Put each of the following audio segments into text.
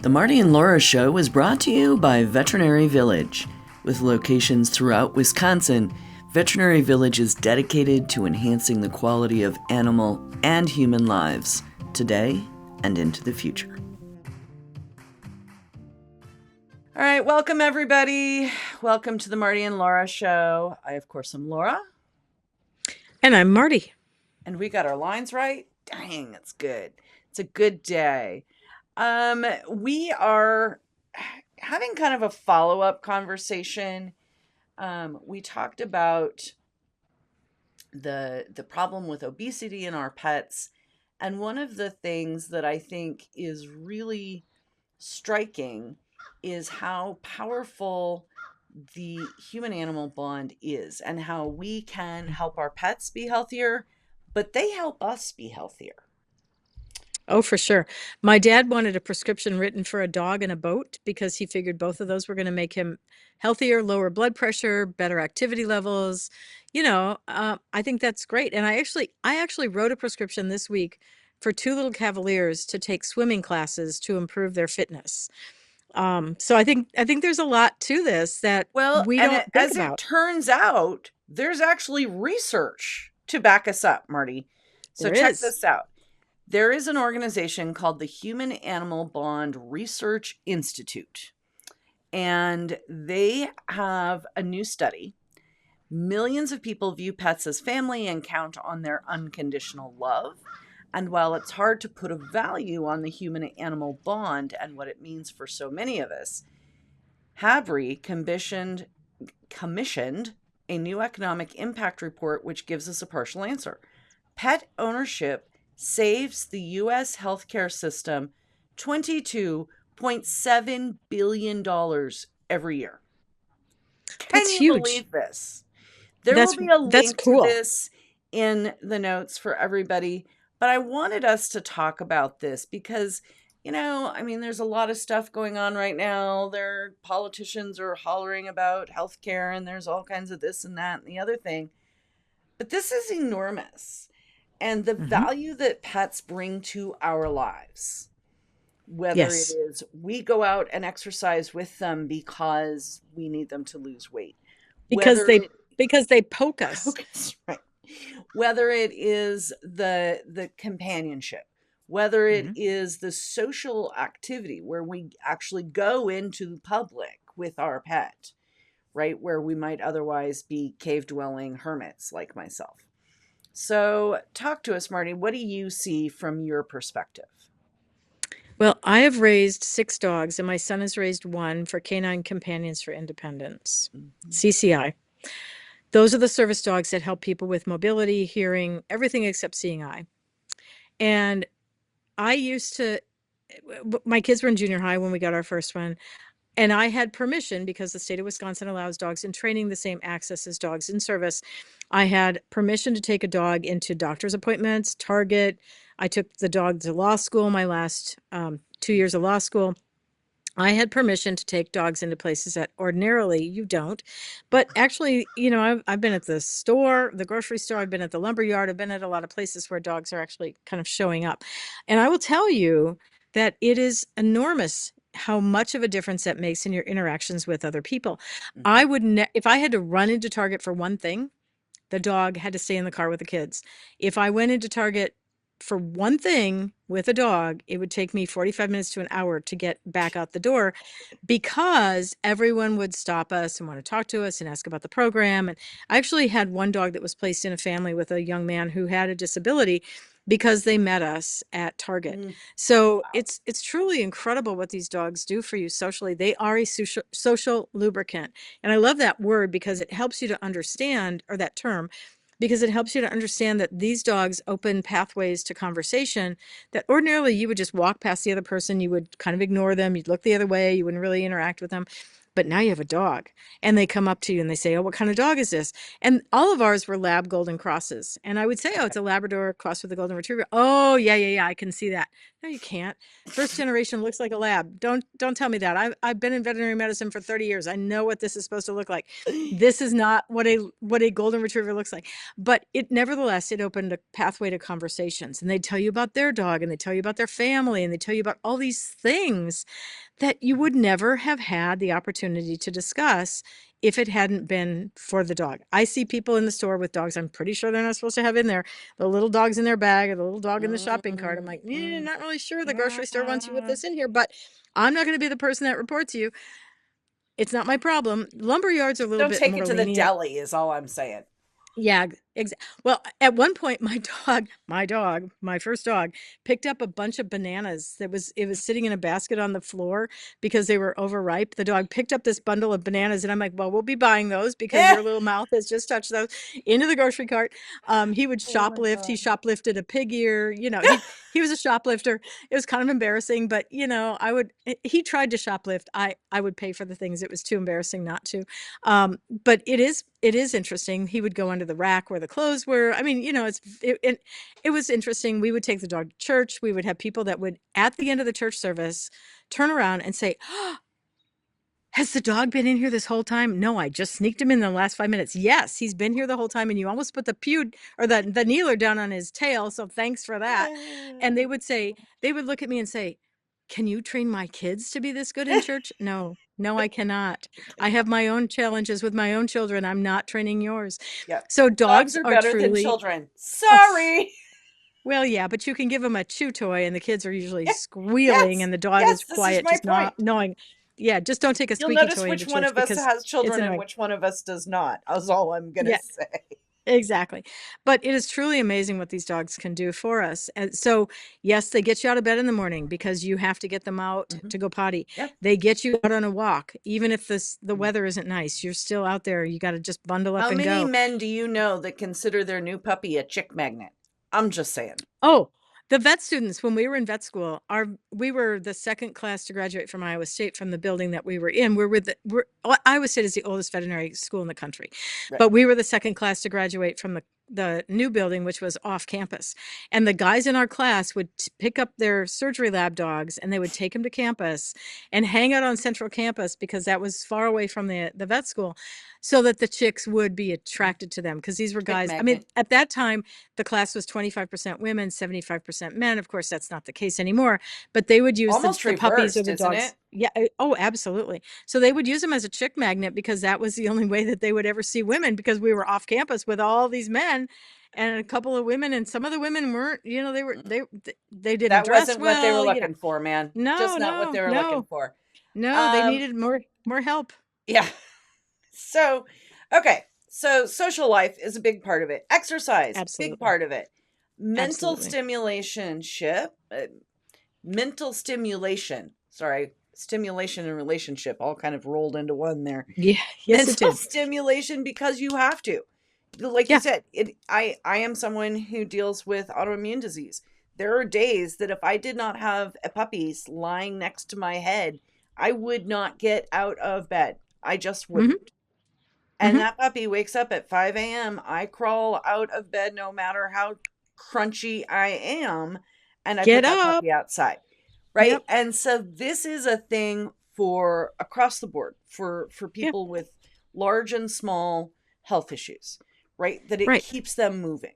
The Marty and Laura Show is brought to you by Veterinary Village. With locations throughout Wisconsin, Veterinary Village is dedicated to enhancing the quality of animal and human lives today and into the future. All right, welcome everybody. Welcome to the Marty and Laura Show. I, of course, am Laura. And I'm Marty. And we got our lines right. Dang, it's good. It's a good day. We are having kind of a follow-up conversation. We talked about the problem with obesity in our pets, and one of the things that I think is really striking is how powerful the human-animal bond is, and how we can help our pets be healthier, but they help us be healthier. Oh, for sure. My dad wanted a prescription written for a dog and a boat because he figured both of those were going to make him healthier, lower blood pressure, better activity levels. I think that's great. And I actually wrote a prescription this week for two little Cavaliers to take swimming classes to improve their fitness. So I think there's a lot to this that we don't think as about. it turns out, there's actually research to back us up, Marty. So check this out. There is an organization called the Human Animal Bond Research Institute, and they have a new study. Millions of people view pets as family and count on their unconditional love. And while it's hard to put a value on the human-animal bond and what it means for so many of us, Havry commissioned a new economic impact report which gives us a partial answer. Pet ownership saves the U.S. healthcare system $22.7 billion every year. That's huge. Believe this? There will be a link cool. to this in the notes for everybody, but I wanted us to talk about this because, there's a lot of stuff going on right now. Politicians are hollering about healthcare, and there's all kinds of this and that and the other thing. But this is enormous. And the value that pets bring to our lives, whether it is we go out and exercise with them because we need them to lose weight. Because they poke us. Right. Whether it is the companionship, whether it is the social activity where we actually go into public with our pet, right? Where we might otherwise be cave-dwelling hermits like myself. So talk to us, Marty. What do you see from your perspective? Well, I have raised 6 dogs, and my son has raised 1 for Canine Companions for Independence, CCI. Those are the service dogs that help people with mobility, hearing, everything except seeing eye. And my kids were in junior high when we got our first one. And I had permission, because the state of Wisconsin allows dogs in training the same access as dogs in service. I had permission to take a dog into doctor's appointments, Target. I took the dog to law school, my last 2 years of law school. I had permission to take dogs into places that ordinarily you don't. But actually, I've been at the store, the grocery store, I've been at the lumber yard, I've been at a lot of places where dogs are actually kind of showing up. And I will tell you that it is enormous how much of a difference that makes in your interactions with other people. I would if I had to run into Target for one thing, the dog had to stay in the car with the kids. If I went into Target for one thing with a dog, it would take me 45 minutes to an hour to get back out the door, because everyone would stop us and want to talk to us and ask about the program. And I actually had one dog that was placed in a family with a young man who had a disability because they met us at Target. So it's truly incredible what these dogs do for you socially. They are a social lubricant. And I love that word because it helps you to understand, or that term, because it helps you to understand that these dogs open pathways to conversation that ordinarily you would just walk past the other person, you would kind of ignore them, you'd look the other way, you wouldn't really interact with them. But now you have a dog, and they come up to you and they say, "Oh, what kind of dog is this?" And all of ours were lab golden crosses. And I would say, "Oh, it's a Labrador crossed with a golden retriever." "Oh, yeah, yeah, yeah, I can see that." No, you can't. First generation looks like a lab. Don't tell me that. I've been in veterinary medicine for 30 years. I know what this is supposed to look like. This is not what a golden retriever looks like. But it nevertheless, it opened a pathway to conversations, and they tell you about their dog, and they tell you about their family, and they tell you about all these things that you would never have had the opportunity to discuss if it hadn't been for the dog. I see people in the store with dogs I'm pretty sure they're not supposed to have in there. The little dogs in their bag or the little dog in the shopping cart. I'm like, Mm-mm. not really sure the grocery store wants you with this in here, but I'm not going to be the person that reports you. It's not my problem. Lumber yards are a little Don't bit take it more to the lenient. deli, is all I'm saying. Yeah, well, at one point, my first dog, picked up a bunch of bananas it was sitting in a basket on the floor because they were overripe. The dog picked up this bundle of bananas, and I'm like, "Well, we'll be buying those because Eh. your little mouth has just touched those," into the grocery cart. He would Oh my shoplift. He God. shoplifted a pig ear. He was a shoplifter. It was kind of embarrassing, but he tried to shoplift. I would pay for the things. It was too embarrassing not to. But it is interesting. He would go under the rack where the clothes were. I mean, it was interesting. We would take the dog to church. We would have people that would, at the end of the church service, turn around and say, "Oh, has the dog been in here this whole time?" "No, I just sneaked him in the last 5 minutes." "Yes, he's been here the whole time, and you almost put the pew or the kneeler down on his tail. So thanks for that." And they would look at me and say, "Can you train my kids to be this good in church?" "No, no, I cannot. You I have cannot. my own challenges with my own children. I'm not training yours." Yep. So Dogs dogs are are better than truly, children. oh, Sorry. well, yeah, but you can give them a chew toy and the kids are usually Yeah. squealing Yes. and the dog is Yes, this is quiet, my just not point. knowing. Yeah, just don't take a You'll squeaky notice toy into which one church of us because has it's children and annoying. which one of us does not. That's all I'm going to Yeah, say. exactly. But it is truly amazing what these dogs can do for us. And so, yes, they get you out of bed in the morning because you have to get them out Hmm. to go potty. Yep. They get you out on a walk, even if the Mm. weather isn't nice. You're still out there. You got to just bundle up How and many go. men do you know that consider their new puppy a chick magnet? I'm just saying. Oh, the vet students, when we were in vet school, we were the second class to graduate from Iowa State from the building that we were in. Iowa State is the oldest veterinary school in the country, Right. but we were the second class to graduate from the new building, which was off campus. And the guys in our class would pick up their surgery lab dogs and they would take them to campus and hang out on Central Campus because that was far away from the vet school, so that the chicks would be attracted to them because these were Chick guys. I mean, magnet. at that time the class was 25% women, 75% men. Of course, that's not the case anymore, but they would use Almost the puppies or reversed, the isn't dogs. it? Yeah. Oh, absolutely. So they would use them as a chick magnet because that was the only way that they would ever see women, because we were off campus with all these men and a couple of women, and some of the women weren't, they didn't That dress wasn't what they were well. looking for, man. No, Just not what no, they were looking no, for. no, they Um, needed more help. yeah. So, okay. So, social life is a big part of it. Exercise, big Absolutely. part of it. Mental Absolutely. stimulation, mental stimulation. Sorry, stimulation and relationship all kind of rolled into one there. Yeah. Yes, it Mental did. stimulation because you have to. Like you Yeah. said, I am someone who deals with autoimmune disease. There are days that if I did not have a puppy lying next to my head, I would not get out of bed. I just Hmm. wouldn't. And Hmm. that puppy wakes up at 5 a.m. I crawl out of bed no matter how crunchy I am, and I put Get that up. puppy outside. Right? Yep. And so this is a thing for across the board for Yeah. people with large and small health issues, right? That it Right. keeps them moving.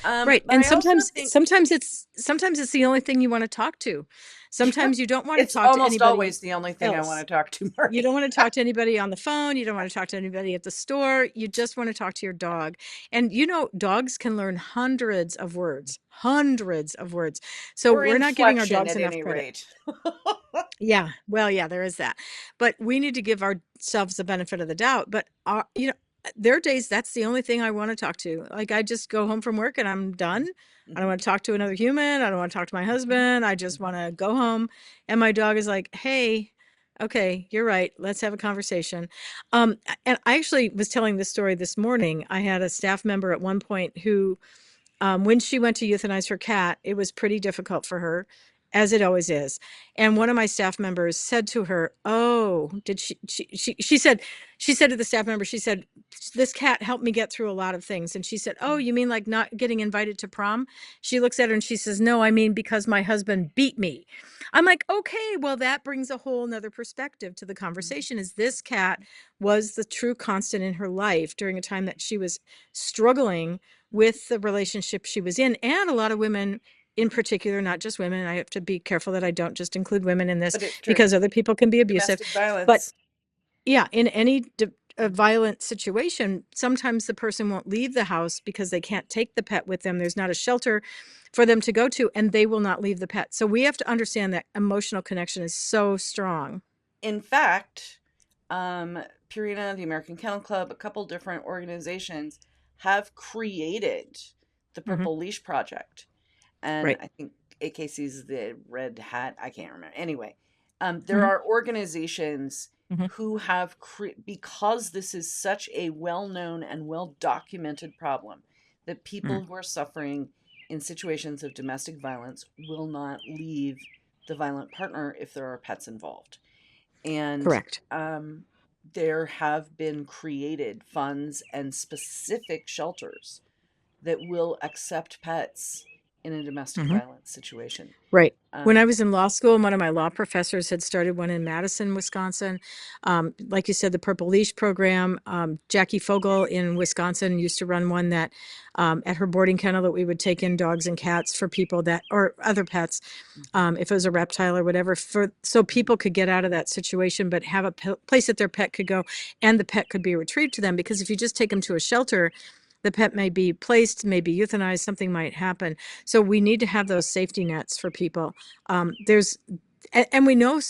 Right. But And I also sometimes think it's the only thing you want to talk to. yeah, Sometimes you don't want to it's talk to almost anybody always the only thing I want else. to talk to, You Marty. don't want to talk to anybody on the phone. You don't want to talk to anybody at the store. You just want to talk to your dog. And dogs can learn hundreds of words, hundreds of words. So Or we're not giving our inflection dogs at enough any credit. rate. Yeah. Well, yeah, there is that. But we need to give ourselves the benefit of the doubt. But there are days that's the only thing I want to talk to. Like, I just go home from work and I'm done. I don't Mhm, want to talk to another human. I don't want to talk to my mhm, husband. I just mhm. want to go home. And my dog is like, "Hey, okay, you're right. Let's have a conversation." And I actually was telling this story this morning. I had a staff member at one point who, when she went to euthanize her cat, it was pretty difficult for her. as it always is. And one of my staff members said to her, "Oh, did she said to the staff member, she said, this cat helped me get through a lot of things." And she said, "Oh, you mean like not getting invited to prom?" She looks at her and she says, "No, I mean because my husband beat me." I'm like, okay, well, that brings a whole nother perspective to the conversation. Is this cat was the true constant in her life during a time that she was struggling with the relationship she was in. And a lot of women in particular, not just women. I have to be careful that I don't just include women in this But it's true. because other people can be abusive. Domestic But violence. yeah, in any a violent situation, sometimes the person won't leave the house because they can't take the pet with them. There's not a shelter for them to go to, and they will not leave the pet. So we have to understand that emotional connection is so strong. In fact, Purina, the American Kennel Club, a couple different organizations have created the Hmm. Purple Leash Project. And Right. I think AKC's the Red Hat. I can't remember. Anyway, there Hmm. are organizations Hmm. who have, because this is such a well known and well documented problem, that Hmm. people who are suffering in situations of domestic violence will not leave the violent partner if there are pets involved. And Correct. um, there have been created funds and specific shelters that will accept pets in a domestic Hmm. violence situation. Right. When I Um, was in law school, one of my law professors had started one in Madison, Wisconsin. Like you said, the Purple Leash program. Jackie Fogel in Wisconsin used to run one that at her boarding kennel that we would take in dogs and cats for people that, or other pets, mhm, if it was a reptile or whatever, for so mhm, people could get out of that situation, but have a place that their pet could go and the pet could be retrieved to them. Because if you just take them to a shelter, the pet may be placed, may be euthanized, something might happen. So we need to have those safety nets for people. There's and we know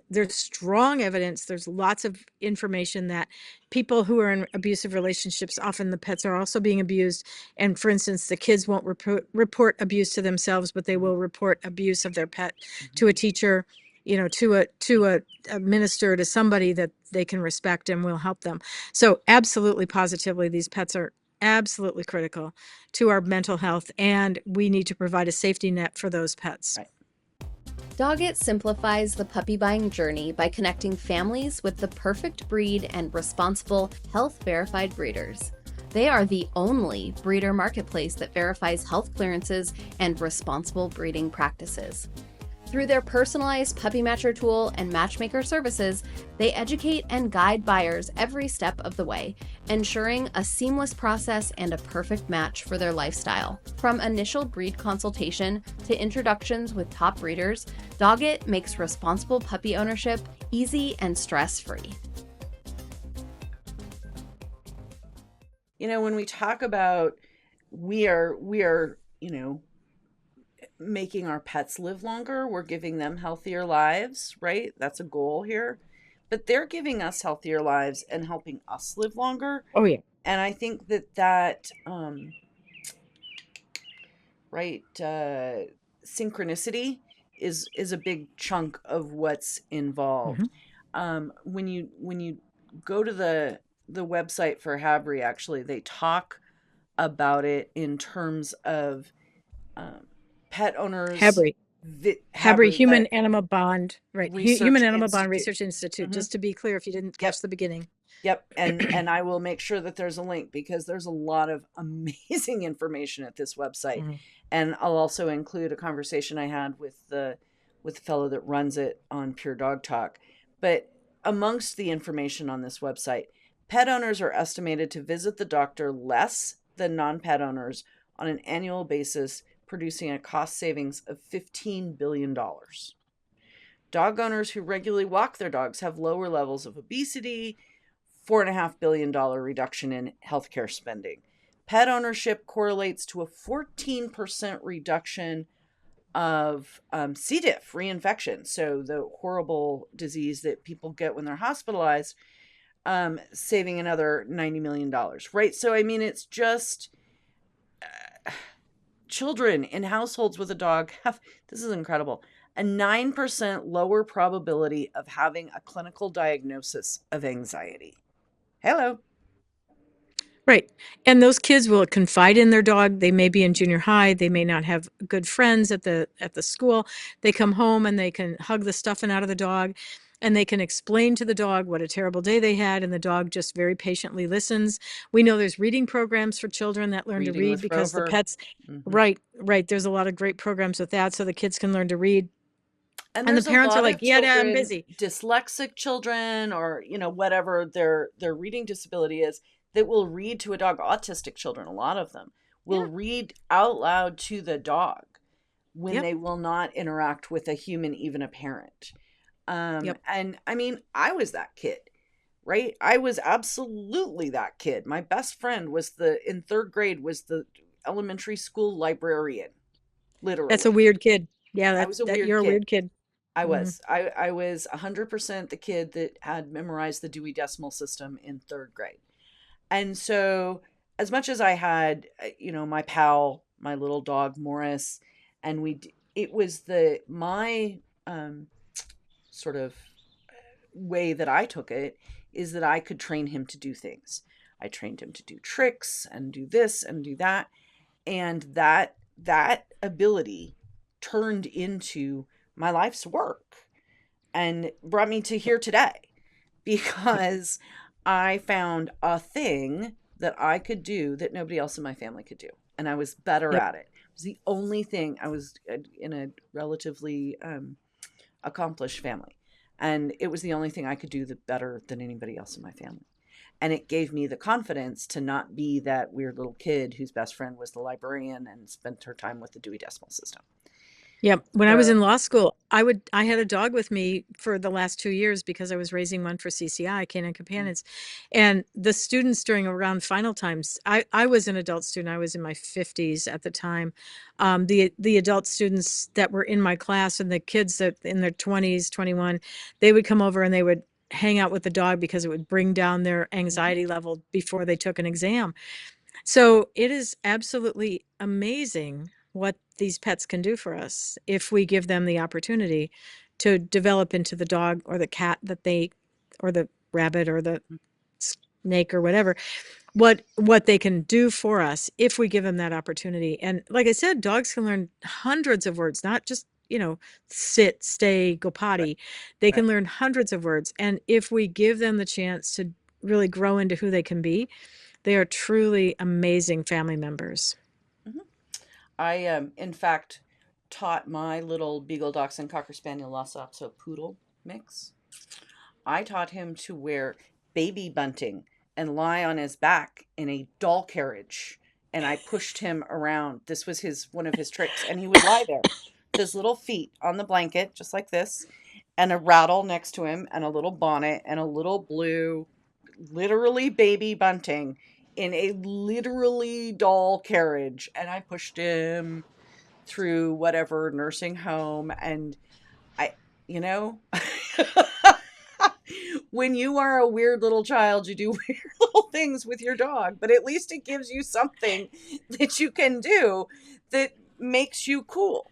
there's strong evidence, there's lots of information that people who are in abusive relationships, often the pets are also being abused. And for instance, the kids won't report abuse to themselves, but they mhm, will report abuse of their pet mhm. to a teacher, to a minister, to somebody that they can respect and will help them. So absolutely, positively, these pets are absolutely critical to our mental health, and we need to provide a safety net for those pets. Right. Doggett simplifies the puppy buying journey by connecting families with the perfect breed and responsible, health-verified breeders. They are the only breeder marketplace that verifies health clearances and responsible breeding practices. Through their personalized puppy matcher tool and matchmaker services, they educate and guide buyers every step of the way, ensuring a seamless process and a perfect match for their lifestyle. From initial breed consultation to introductions with top breeders, Doggett makes responsible puppy ownership easy and stress-free. When we talk about we are making our pets live longer, we're giving them healthier lives, right? That's a goal here. But they're giving us healthier lives and helping us live longer. Oh yeah. And I think that right, synchronicity is a big chunk of what's involved. Hmm. When you go to the website for Habri, actually, they talk about it in terms of um, pet owners. Habri. Habri, Habri, Human that Animal Bond, right? Human research Animal Bond institute. Research Institute, Hmm. just to be clear if you didn't catch Yep. the beginning. Yep, and I will make sure that there's a link because there's a lot of amazing information at this website, Mhm. and I'll also include a conversation I had with the fellow that runs it on Pure Dog Talk. But amongst the information on this website, pet owners are estimated to visit the doctor less than non-pet owners on an annual basis, producing a cost savings of $15 billion. Dog owners who regularly walk their dogs have lower levels of obesity, $4.5 billion reduction in healthcare spending. Pet ownership correlates to a 14% reduction of C. diff reinfection, so the horrible disease that people get when they're hospitalized, saving another $90 million, right? So, I mean, it's just children in households with a dog have, this is incredible, a 9% lower probability of having a clinical diagnosis of anxiety. Hello. Right. And those kids will confide in their dog. They may be in junior high. They may not have good friends at the school. They come home and they can hug the stuffing out of the dog and they can explain to the dog what a terrible day they had, and the dog just very patiently listens. We know there's reading programs for children that learn to Reading read with because the Rover. pets. Hmm. Right, right. There's a lot of great programs with that so the kids can learn to read. And And the there's a parents are lot like, of "Yeah, Dad, I'm children, busy." dyslexic children, or whatever their reading disability is, that will read to a dog. Autistic children, a lot of them will Yeah. read out loud to the dog when Yep. they will not interact with a human, even a parent. Yep. And I mean, I was that kid, right? I was absolutely that kid. My best friend was in third grade, was the elementary school librarian, That's a literally. weird kid. Yeah, I was a that weird you're a kid. weird kid. Hmm. I was 100% the kid that had memorized the Dewey Decimal System in third grade. And so, as much as I had, my pal, my little dog Morris, and it was my sort of way that I took it is that I could train him to do things. I trained him to do tricks and do this and do that, and that ability turned into my life's work and brought me to here today because I found a thing that I could do that nobody else in my family could do. And I was better Yep. at it. It was the only thing. I was in a relatively accomplished family. And it was the only thing I could do better than anybody else in my family. And it gave me the confidence to not be that weird little kid whose best friend was the librarian and spent her time with the Dewey Decimal System. Yep. When I was So, in law school, I had a dog with me for the last 2 years because I was raising one for CCI, Canine Companions. And the students during around final times, I was an adult student. I was in my 50s at the time. The adult students that were in my class and the kids that in their 20s, 21, they would come over and they would hang out with the dog because it would bring down their anxiety level before they took an exam. So it is absolutely amazing what these pets can do for us if we give them the opportunity to develop into the dog or the cat or the rabbit or the snake or whatever, what they can do for us if we give them that opportunity. And like I said, dogs can learn hundreds of words, not just, sit, stay, go right, potty. They right. can learn hundreds of words. And if we give them the chance to really grow into who they can be, they are truly amazing family members. Mhm. I, in fact, taught my little Beagle Dachshund Cocker Spaniel Lhasa Apso Poodle mix. I taught him to wear baby bunting and lie on his back in a doll carriage. And I pushed him around. This was one of his tricks. And he would lie there with his little feet on the blanket, just like this, and a rattle next to him, and a little bonnet, and a little blue, literally baby bunting in a literally doll carriage. And I pushed him through whatever nursing home. And I, you know, when you are a weird little child, you do weird little things with your dog, but at least it gives you something that you can do that makes you cool.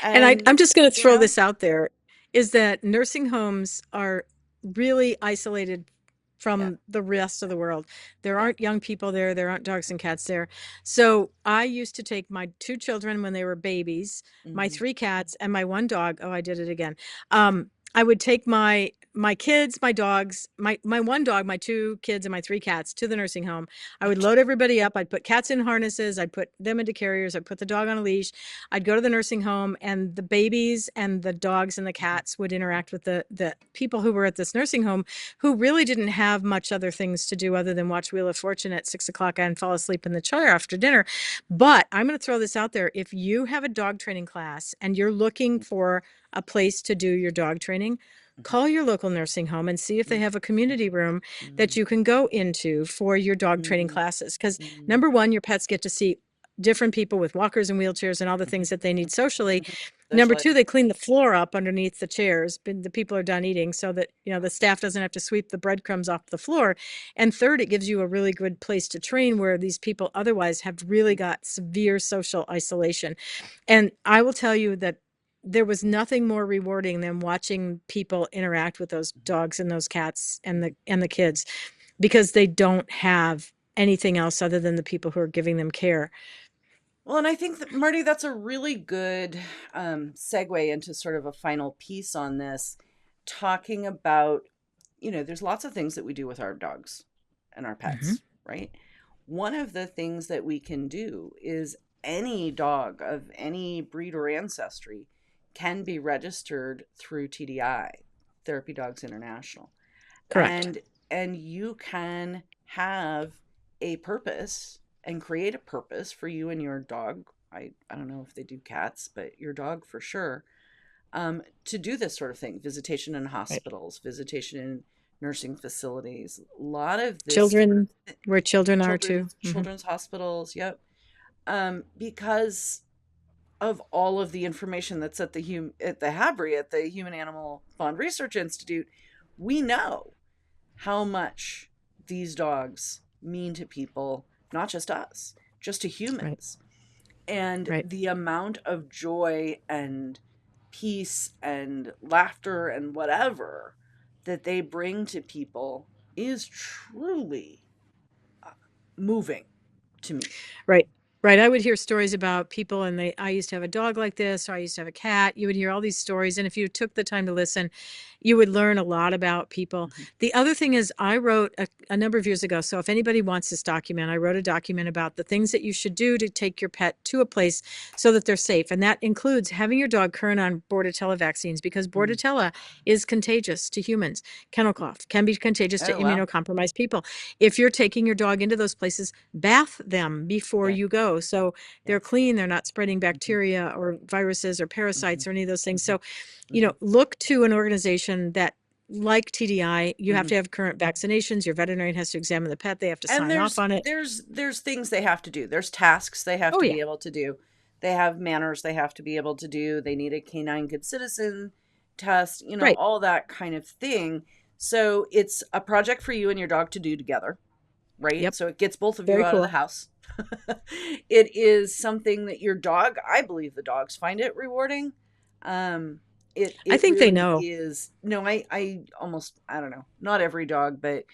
And And, I'm just going to you throw know, this out there is that nursing homes are really isolated yeah, from the rest of the world. There yeah. aren't young people there. There aren't dogs and cats there. So I used to take my two children when they were babies, my Hmm. three cats, and my one dog. Oh, I did it again. I would take my kids, my dogs, my one dog, my two kids, and my three cats to the nursing home. I would load everybody up. I'd put cats in harnesses. I'd put them into carriers. I'd put the dog on a leash. I'd go to the nursing home, and the babies and the dogs and the cats would interact with the people who were at this nursing home, who really didn't have much other things to do other than watch Wheel of Fortune at 6 o'clock and fall asleep in the chair after dinner. But I'm going to throw this out there: if you have a dog training class and you're looking for a place to do your dog training, call your local nursing home and see if they have a community room that you can go into for your dog training classes. Because number one, your pets get to see different people with walkers and wheelchairs and all the things that they need socially. Number two, Socializing. they clean the floor up underneath the chairs. The people are done eating so that, the staff doesn't have to sweep the breadcrumbs off the floor. And third, it gives you a really good place to train where these people otherwise have really got severe social isolation. And I will tell you that there was nothing more rewarding than watching people interact with those dogs and those cats and the kids, because they don't have anything else other than the people who are giving them care. Well, and I think that, Marty, that's a really good segue into sort of a final piece on this, talking about, there's lots of things that we do with our dogs and our Mm-hmm. pets, right? One of the things that we can do is any dog of any breed or ancestry can be registered through TDI, Therapy Dogs International. Correct. And you can have a purpose and create a purpose for you and your dog. I don't know if they do cats, but your dog for sure, to do this sort of thing: visitation in Right. hospitals, visitation in nursing facilities, a lot of this sort Children, of where children are too. children's hospitals. Yep. Because of all of the information that's at at the HABRI, at the Human Animal Bond Research Institute, we know how much these dogs mean to people, not just us, just to Right. humans. And Right. the amount of joy and peace and laughter and whatever that they bring to people is truly moving to me. Right. Right. I would hear stories about people and I used to have a dog like this, or I used to have a cat. You would hear all these stories. And if you took the time to listen, you would learn a lot about people. Mhm. The other thing is, I wrote a number of years ago. So if anybody wants this document, I wrote a document about the things that you should do to take your pet to a place so that they're safe. And that includes having your dog current on Bordetella vaccines, because Mm. Bordetella is contagious to humans. Kennel cough can be contagious to Oh, wow. immunocompromised people. If you're taking your dog into those places, bath them before Yeah. you go, so they're Yes. clean, they're not spreading Mhm. bacteria or viruses or parasites Mhm. or any of those things. So, Mhm. look to an organization that, like TDI, you have Mhm. to have current vaccinations. Your veterinarian has to examine the pet. They have to And sign off on it. there's things they have to do. There's tasks they have Oh to yeah. be able to do. They have manners they have to be able to do. They need a canine good citizen test, Right. all that kind of thing. So it's a project for you and your dog to do together, right? Yep. So it gets both of you Very out of the cool. house. It is something that your dog, I believe the dogs find it rewarding. I It think they really know. is. No, I almost, I don't know, not every dog, but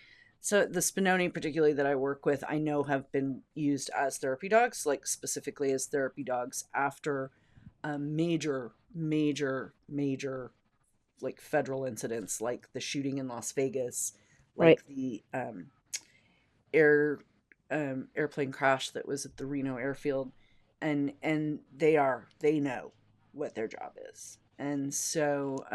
so the Spinoni particularly that I work with, I know have been used as therapy dogs, like specifically as therapy dogs after major like federal incidents, like the shooting in Las Vegas, Right. like the air airplane crash that was at the Reno airfield, and they know what their job is, and so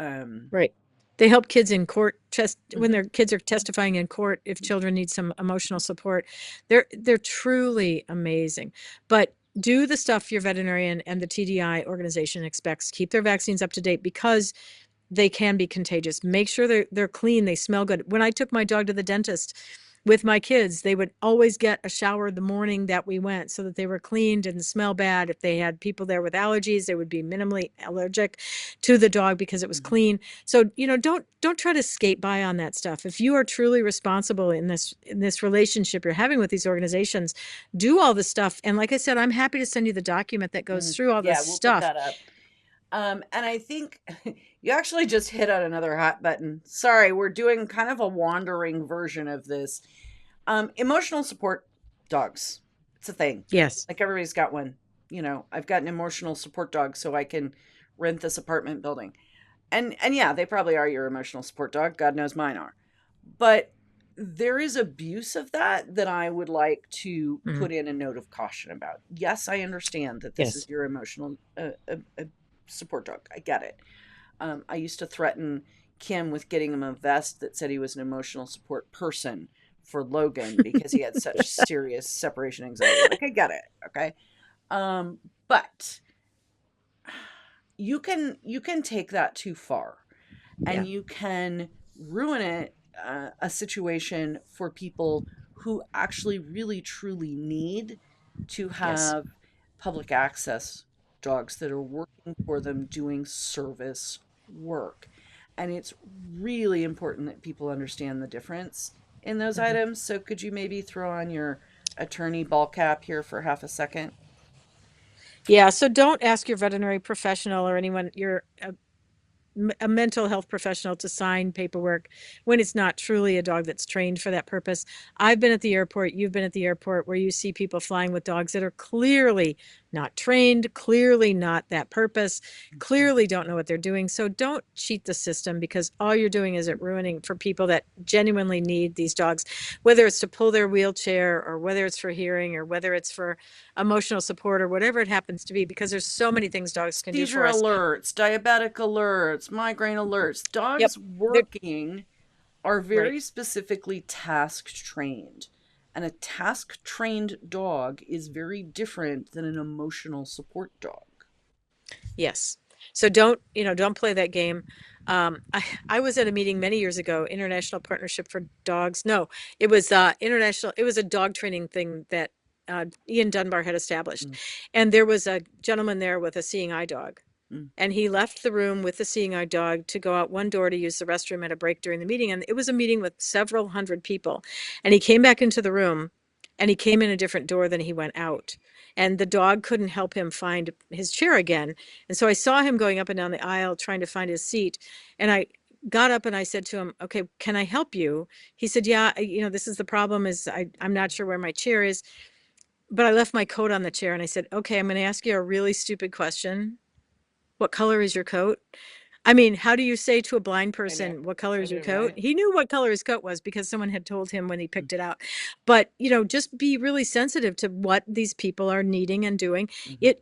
Right. They help kids in court, when mhm, their kids are testifying in court, if children need some emotional support. They're truly amazing. But do the stuff your veterinarian and the TDI organization expects. Keep their vaccines up to date, because they can be contagious. Make sure they're clean, they smell good. When I took my dog to the dentist with my kids, they would always get a shower the morning that we went, so that they were clean, didn't smell bad. If they had people there with allergies, they would be minimally allergic to the dog because it was mhm, clean. So, don't try to skate by on that stuff. If you are truly responsible in this relationship you're having with these organizations, do all this stuff. And like I said, I'm happy to send you the document that goes through all yeah, this we'll put stuff. that up. And I think you actually just hit on another hot button. Sorry, we're doing kind of a wandering version of this. Emotional support dogs. It's a thing. Yes. Like everybody's got one. I've got an emotional support dog so I can rent this apartment building. And yeah, they probably are your emotional support dog. God knows mine are. But there is abuse of that I would like to Mhm. put in a note of caution about. Yes, I understand that this is Yes. your emotional support dog. I get it. I used to threaten Kim with getting him a vest that said he was an emotional support person for Logan because he had such serious separation anxiety. Like, I get it. Okay. But you can take that too far, Yeah. and you can ruin it, a situation for people who actually really truly need to Yes. have public access dogs that are working for them doing service work. And it's really important that people understand the difference in those Mhm. items. So could you maybe throw on your attorney ball cap here for half a second? Yeah, so don't ask your veterinary professional or anyone, your a mental health professional to sign paperwork when it's not truly a dog that's trained for that purpose. I've been at the airport, you've been at the airport, where you see people flying with dogs that are clearly not trained, clearly not that purpose, clearly don't know what they're doing. So don't cheat the system, because all you're doing is it ruining for people that genuinely need these dogs, whether it's to pull their wheelchair, or whether it's for hearing, or whether it's for emotional support, or whatever it happens to be, because there's so many things dogs can do Seizure for us. alerts, diabetic alerts, migraine alerts. Dogs working are very specifically task trained. And a task trained dog is very different than an emotional support dog. Yes. So don't play that game. I was at a meeting many years ago, International Partnership for Dogs. No, it was international. It was a dog training thing that Ian Dunbar had established. And there was a gentleman there with a seeing eye dog. And he left the room with the seeing eye dog to go out one door to use the restroom at a break during the meeting. And it was a meeting with several hundred people. And he came back into the room, and he came in a different door than he went out. And the dog couldn't help him find his chair again. And so I saw him going up and down the aisle trying to find his seat. And I got up and I said to him, "Okay, can I help you?" He said, "Yeah, this is the problem, is I'm not sure where my chair is." But I left my coat on the chair, and I said, "Okay, I'm going to ask you a really stupid question. What color is your coat?" I mean, how do you say to a blind person, "What color is your coat?" He knew what color his coat was because someone had told him when he picked it out. But, just be really sensitive to what these people are needing and doing.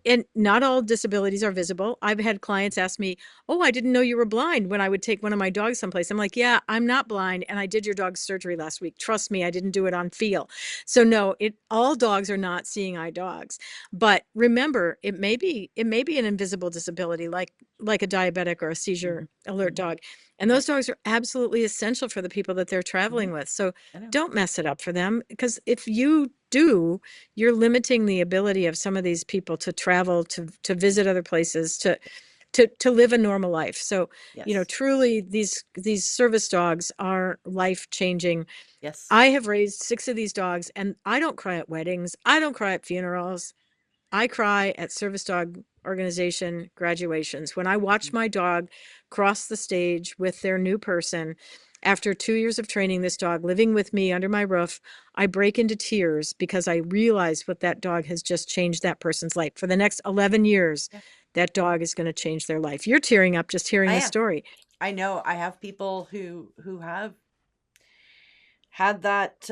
And not all disabilities are visible. I've had clients ask me, "Oh, I didn't know you were blind," when I would take one of my dogs someplace. I'm like, "Yeah, I'm not blind. And I did your dog's surgery last week. Trust me, I didn't do it on feel." So no, all dogs are not seeing eye dogs. But remember, it may be an invisible disability, like a diabetic or a seizure alert dog. And those dogs are absolutely essential for the people that they're traveling with. So don't mess it up for them, because if you do, you're limiting the ability of some of these people to travel, to visit other places, to live a normal life. So, truly these service dogs are life-changing. Yes. I have raised 6 of these dogs, and I don't cry at weddings. I don't cry at funerals. I cry at service dog organization graduations. When I watch my dog cross the stage with their new person, after 2 years of training this dog, living with me under my roof, I break into tears, because I realize what that dog has just changed that person's life. For the next 11 years, that dog is going to change their life. You're tearing up just hearing the story. I know. I have people who have had that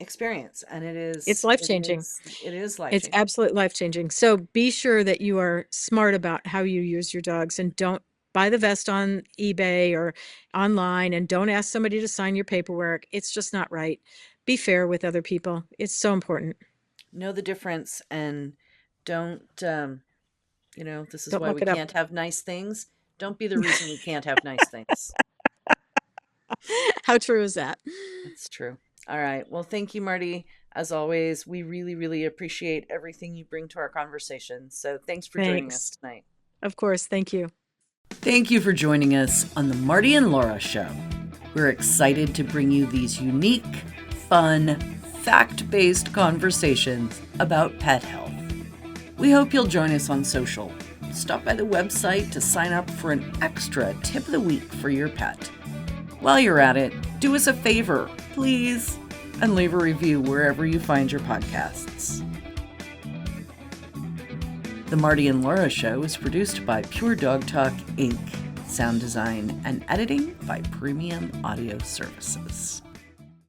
experience, and it's life-changing. It is life-changing. It's absolutely life-changing. So be sure that you are smart about how you use your dogs, and don't buy the vest on eBay or online, and don't ask somebody to sign your paperwork. It's just not right. Be fair with other people. It's so important. Know the difference, and don't this is why we can't have nice things. Don't be the reason we can't have nice things. How true is that? It's true. All right. Well, thank you, Marty. As always, we really, really appreciate everything you bring to our conversation. So thanks for joining us tonight. Of course. Thank you. Thank you for joining us on the Marty and Laura Show. We're excited to bring you these unique, fun, fact-based conversations about pet health. We hope you'll join us on social. Stop by the website to sign up for an extra tip of the week for your pet. While you're at it, do us a favor, please, and leave a review wherever you find your podcasts. The Marty and Laura Show is produced by Pure Dog Talk, Inc., sound design and editing by Premium Audio Services.